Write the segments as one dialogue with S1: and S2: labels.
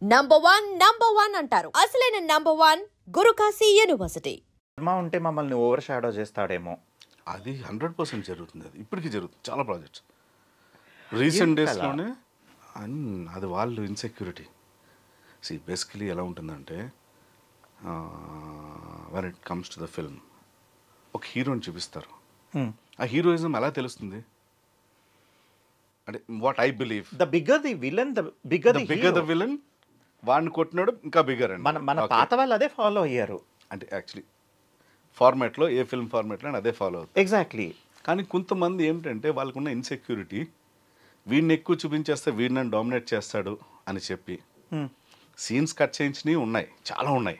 S1: Number one అంటారు. అసలైన number 1 Guru Kashi university.
S2: Cinema ఉంటే మమ్మల్ని ఓవర్ షాడో చేస్తాడేమో.
S3: అది 100% జరుగుతుంది. అది ఇప్పటికీ జరుగుతుంది చాలా ప్రాజెక్ట్స్ రీసెంట్ డేస్లోనే. అది వాళ్ళు ఇన్సెక్యూరిటీ. బేసికలీ ఎలా ఉంటుందంటే when it comes to the film ఒక హీరోని చూపిస్తారు. ఆ హీరోయిజం ఎలా తెలుస్తుంది అంటే what I believe
S2: the bigger the villain the bigger
S3: the villain వాడిని కొట్టినాడు ఇంకా బిగ్గర్ అండి.
S2: మన పాత వాళ్ళు అదే ఫాలో అయ్యారు.
S3: అంటే యాక్చువల్లీ ఫార్మాట్లో ఏ ఫిల్మ్ ఫార్మాట్లో అదే ఫాలో అవుతుంది
S2: ఎగ్జాక్ట్లీ.
S3: కానీ కొంతమంది ఏమిటంటే వాళ్ళకున్న ఇన్సెక్యూరిటీ వీడిని ఎక్కువ చూపించేస్తే వీడిని నన్ను డామినేట్ చేస్తాడు అని చెప్పి సీన్స్ కట్ చేయించినవి ఉన్నాయి, చాలా ఉన్నాయి.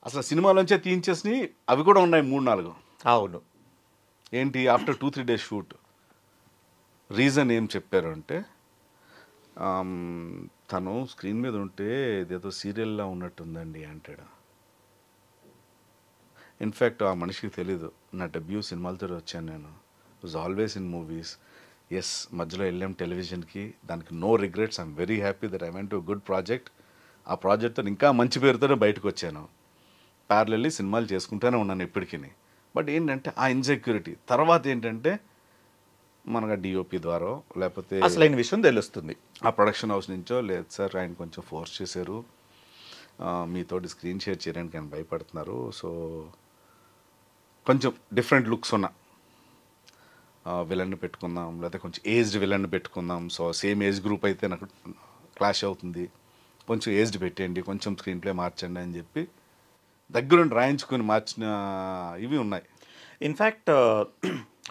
S3: అసలు సినిమాలోంచే తీయించేసినవి అవి కూడా ఉన్నాయి 3-4.
S2: అవును.
S3: ఏంటి ఆఫ్టర్ 2-3 days షూట్ రీజన్ ఏం చెప్పారు అంటే తను స్క్రీన్ మీద ఉంటే ఇదేదో సీరియల్లా ఉన్నట్టుందండి అంటాడు. ఇన్ఫ్యాక్ట్ ఆ మనిషికి తెలీదు నా డెబ్యూ సినిమాలతో వచ్చాను నేను. Was always in movies. Yes, మధ్యలో వెళ్ళాం టెలివిజన్కి, దానికి no regrets. I'm very happy that I went to good project. ఆ ప్రాజెక్ట్తో ఇంకా మంచి పేరుతోనే బయటకు వచ్చాను. ప్యారలల్లీ సినిమాలు చేసుకుంటూనే ఉన్నాను ఇప్పటికీ. బట్ ఏంటంటే ఆ ఇన్సెక్యూరిటీ తర్వాత ఏంటంటే మనకు డిఓపి ద్వారా లేకపోతే
S2: అసలైన విషయం తెలుస్తుంది.
S3: ఆ ప్రొడక్షన్ హౌస్ నుంచో, లేదు సార్ ఆయన కొంచెం ఫోర్స్ చేశారు, మీతోటి స్క్రీన్ షేర్ చేయడానికి ఆయన భయపడుతున్నారు, సో కొంచెం డిఫరెంట్ లుక్స్ ఉన్న విలన్ని పెట్టుకుందాం, లేకపోతే కొంచెం ఏజ్డ్ విలన్ని పెట్టుకుందాం. సో సేమ్ ఏజ్ గ్రూప్ అయితే నాకు క్లాష్ అవుతుంది, కొంచెం ఏజ్డ్ పెట్టేయండి, కొంచెం స్క్రీన్ ప్లే మార్చండి అని చెప్పి దగ్గరుండి రాయించుకొని మార్చిన ఇవి ఉన్నాయి.
S2: In fact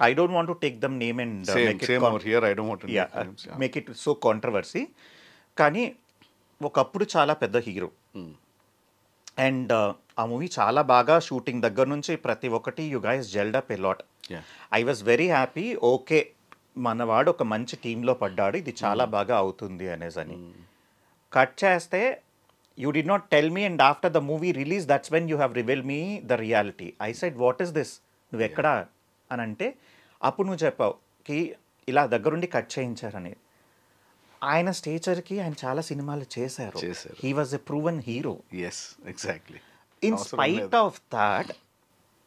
S2: I don't want to take them name and make it so controversy. కానీ ఒకప్పుడు చాలా పెద్ద హీరో అండ్ ఆ మూవీ చాలా బాగా షూటింగ్ దగ్గర నుంచి ప్రతి ఒక్కటి you guys gelled up a lot. I was very happy. Okay, మనవాడు ఒక మంచి టీంలో పడ్డాడు, ఇది చాలా బాగా అవుతుంది అనేసి. కట్ చేస్తే you did not tell me and after the movie release that's when you have reveal me the reality. I said what is this, నువ్వు ఎక్కడా అని అంటే అప్పుడు నువ్వు చెప్పావు కి ఇలా దగ్గరుండి కట్ చేయించారని. ఆయన స్టేచర్కి ఆయన చాలా సినిమాలు చేశారు. He was a proven hero.
S3: Yes, exactly.
S2: In spite of that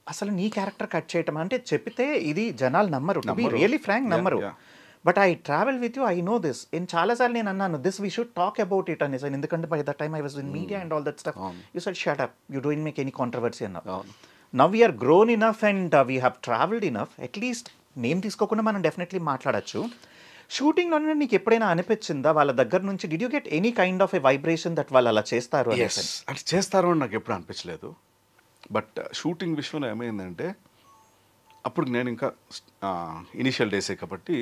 S2: అసలు నీ క్యారెక్టర్ కట్ చేయటం అంటే చెప్తే ఇది జనాలు నమ్మరు, టు బి రియలీ ఫ్రాంక్ నమ్మరు. But I travel with you, I know this. చాలాసార్లు నేను అన్నాను this we should talk about it అనేసి, ఎందుకంటే by the time I was in media and all that stuff. You said shut up, you don't make any controversy అన్నావు. Now we're grown enough and we have travelled enough. At least name తీసుకోకుండా మనం definitely మాట్లాడచ్చు. షూటింగ్లోనే నీకు ఎప్పుడైనా అనిపించిందా వాళ్ళ దగ్గర నుంచి, did you get any kind of a vibration that వాళ్ళు అలా చేస్తారు
S3: అంటే చేస్తారు అని నాకు ఎప్పుడు అనిపించలేదు. బట్ షూటింగ్ విషయంలో ఏమైందంటే అప్పుడు నేను ఇంకా ఇనిషియల్ డేసే కాబట్టి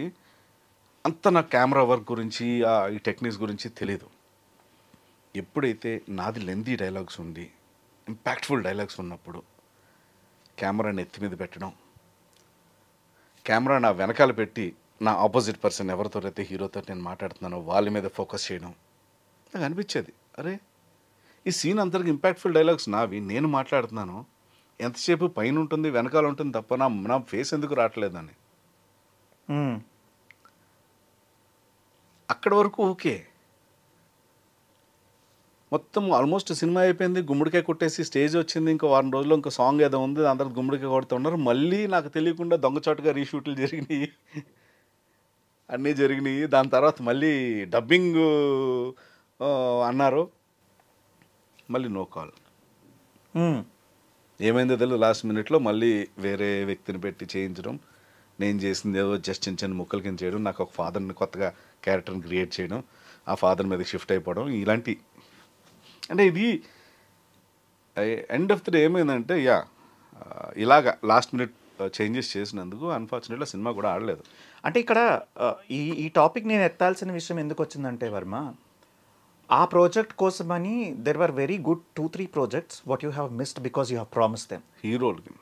S3: అంత నా కెమెరా వర్క్ గురించి ఈ టెక్నిక్స్ గురించి తెలీదు. ఎప్పుడైతే నాది లెంతీ డైలాగ్స్ ఉండి ఇంపాక్ట్ఫుల్ డైలాగ్స్ ఉన్నప్పుడు కెమెరాని ఎత్తి మీద పెట్టడం, కెమెరా నా వెనకాల పెట్టి నా ఆపోజిట్ పర్సన్ ఎవరితో అయితే హీరోతో నేను మాట్లాడుతున్నానో వాళ్ళ మీద ఫోకస్ చేయడం, నాకు అనిపించేది అరే ఈ సీన్ అంతటికి ఇంపాక్ట్ఫుల్ డైలాగ్స్ నావి, నేను మాట్లాడుతున్నాను, ఎంతసేపు పైన ఉంటుంది వెనకాల ఉంటుంది తప్ప నా ఫేస్ ఎందుకు రావట్లేదని. అక్కడి వరకు ఓకే. మొత్తం ఆల్మోస్ట్ సినిమా అయిపోయింది, గుమ్మడికాయ కొట్టేసి స్టేజ్ వచ్చింది, ఇంకో వారం రోజుల్లో ఇంకో సాంగ్ ఏదో ఉంది, అందరూ గుమ్మడికాయ కొడుతున్నారు. మళ్ళీ నాకు తెలియకుండా దొంగచాటుగా రీషూట్లు జరిగినాయి, అన్నీ జరిగినాయి. దాని తర్వాత మళ్ళీ డబ్బింగ్ అన్నారు, మళ్ళీ నో కాల్. ఏమైందో తెలియదు, లాస్ట్ మినిట్లో మళ్ళీ వేరే వ్యక్తిని పెట్టి చేయించడం, నేను చేసింది ఏదో జస్ట్ చిన్న చిన్న ముక్కల కింద చేయడం, నాకు ఒక ఫాదర్ని కొత్తగా క్యారెక్టర్ని క్రియేట్ చేయడం, ఆ ఫాదర్ మీద షిఫ్ట్ అయిపోవడం, ఇలాంటి. అంటే ఇది ఎండ్ ఆఫ్ ది డే ఏమైందంటే ఇలాగా లాస్ట్ మినిట్ చేంజెస్ చేసినందుకు అన్ఫార్చునేట్గా సినిమా కూడా ఆడలేదు.
S2: అంటే ఇక్కడ ఈ టాపిక్ నేను ఎత్తాల్సిన విషయం ఎందుకు వచ్చిందంటే వర్మ, ఆ ప్రాజెక్ట్ కోసమని there were very good 2-3 projects what you have missed because you have promised them.
S3: హీరోలకి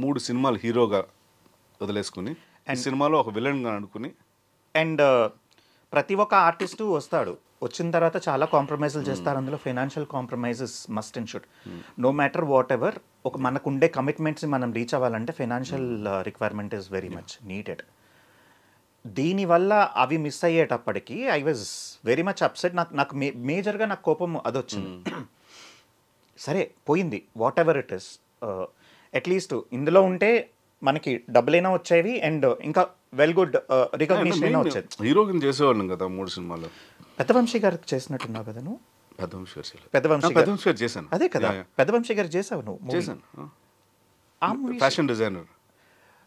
S3: 3 సినిమాలు హీరోగా వదిలేసుకుని అండ్ సినిమాలో ఒక విలన్గా అనుకుని,
S2: అండ్ ప్రతి ఒక్క ఆర్టిస్టు వస్తాడు, వచ్చిన తర్వాత చాలా కాంప్రమైజులు చేస్తారు. అందులో financial compromises must and should. No matter whatever, ఒక మనకుండే కమిట్మెంట్స్ని మనం రీచ్ అవ్వాలంటే financial requirement is very much needed. దీనివల్ల అవి మిస్ అయ్యేటప్పటికి I was very much upset. నాకు మేజర్గా నాకు కోపం అదొచ్చింది. సరే పోయింది, whatever it is, at least ఇందులో ఉంటే మనకి డబ్బులైనా వచ్చేవి అండ్ ఇంకా వెల్ గుడ్ రికగ్నిషన్ అయినా వచ్చేది.
S3: హీరోగిన్ చేసేవాళ్ళం కదా 3 సినిమాలు.
S2: పెద్దవంశీ గారికి చేసినట్టున్నావు కదా నువ్వు.
S3: పెద్దవంశీ గారు చేశాను.
S2: అదే కదా, పెద్దవంశీ గారు చేసావు నువ్వు.
S3: చేశాను.
S2: ఆ movie
S3: Fashion Designer.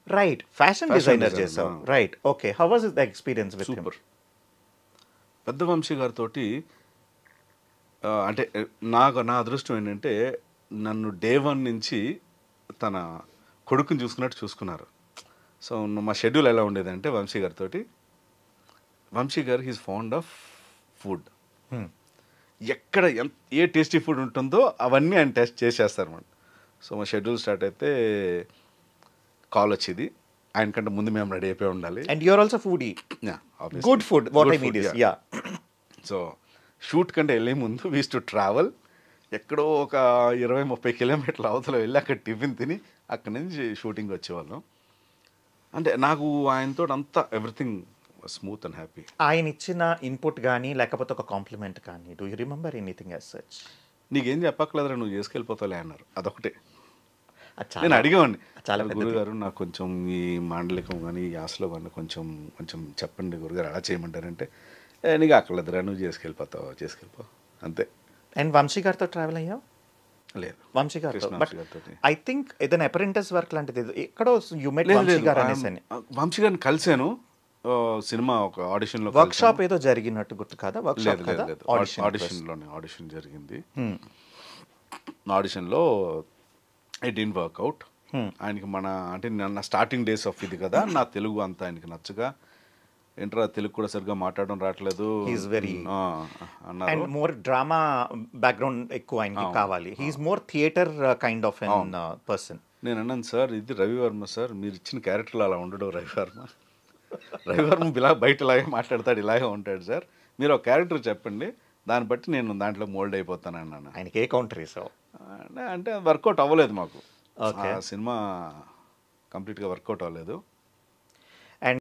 S2: Right, Fashion Designer చేసావు. Right, okay. How was the experience with him?
S3: Super. పెద్దవంశీ గారితో అంటే నా అదృష్టం ఏంటంటే నన్ను డే 1 నుంచి తన కొడుకుని చూసుకున్నట్టు చూసుకున్నారు. సో మా షెడ్యూల్ ఎలా ఉండేదంటే వంశీ గారితో, వంశీ గారు హీస్ ఫౌండ్ ఆఫ్ ఫుడ్. ఎక్కడ ఏ టేస్టీ ఫుడ్ ఉంటుందో అవన్నీ ఆయన టెస్ట్ చేసేస్తారన్నమాట. సో మా షెడ్యూల్ స్టార్ట్ అయితే కాల్ వచ్చేది, ఆయనకంటే ముందు మేము రెడీ అయిపోయి ఉండాలి.
S2: And you're also foodie. Good food, what I mean is yeah.
S3: So shoot కంటే వెళ్ళే ముందు వీస్ టు ట్రావెల్ ఎక్కడో ఒక 20-30 కిలోమీటర్ల అవతల వెళ్ళి అక్కడ టిఫిన్ తిని అక్కడి నుంచి షూటింగ్ వచ్చేవాళ్ళం. అంటే నాకు ఆయనతో అంతా ఎవ్రీథింగ్ స్మూత్ అండ్ హ్యాపీ.
S2: ఆయన ఇచ్చిన ఇన్పుట్ కానీ లేకపోతే ఒక కాంప్లిమెంట్ కానీ, do you remember anything as such?
S3: నీకేం చెప్పక్కర్లేదురా, నువ్వు చేసుకెళ్ళిపోతావులే అన్నారు. అదొకటే. నేను అడిగేవాడిని, చాలా గురుగారు నాకు కొంచెం ఈ మాండలికం కానీ యాసలో కానీ కొంచెం చెప్పండి గురుగారు, అలా చేయమంటారంటే నీకు అక్కర్లేదురా, నువ్వు చేసుకెళ్ళిపో అంతే.
S2: అండ్ వంశీ గారితో ట్రావెల్ అయ్యావు?
S3: లేదు,
S2: వంశీ గారితో. బట్ ఐ థింక్ ఏదైనా అప్రెంటిస్ వర్క్ లాంటిది ఎక్కడో యూ మెట్ వంశీ గారు అనేసి.
S3: వంశీ గారిని కలిశాను సినిమా ఒక ఆడిషన్లో.
S2: వర్క్ షాప్ ఏదో జరిగినట్టు గుర్తు కదా?
S3: ఆడిషన్ జరిగింది. ఆడిషన్లో ఇట్ డిడ్ంట్ వర్క్అవుట్. ఆయనకి అంటే నా స్టార్టింగ్ డేస్ ఆఫ్ ఇది కదా, నా తెలుగు అంతా ఆయనకి నచ్చగా, ఏంట్రా తెలుగు కూడా సరిగ్గా మాట్లాడడం రావట్లేదు
S2: అండ్ మోర్ డ్రామా బ్యాక్గ్రౌండ్ ఎక్కువ ఆయనకి కావాలి. He's more theatre kind of an person.
S3: నేను అన్నాను, సార్ ఇది రవివర్మ సార్, మీరు ఇచ్చిన క్యారెక్టర్లు అలా ఉండడు. రవివర్మ ఇలా బయట ఇలాగే మాట్లాడతాడు, ఇలాగే ఉంటాడు సార్, మీరు ఒక క్యారెక్టర్ చెప్పండి, దాన్ని బట్టి నేను దాంట్లో మోల్డ్ అయిపోతాను అన్నాను.
S2: ఆయనకి ఏ కౌంటర్ వేసావు?
S3: అంటే వర్కౌట్ అవ్వలేదు మాకు. సినిమా కంప్లీట్గా వర్కౌట్ అవ్వలేదు.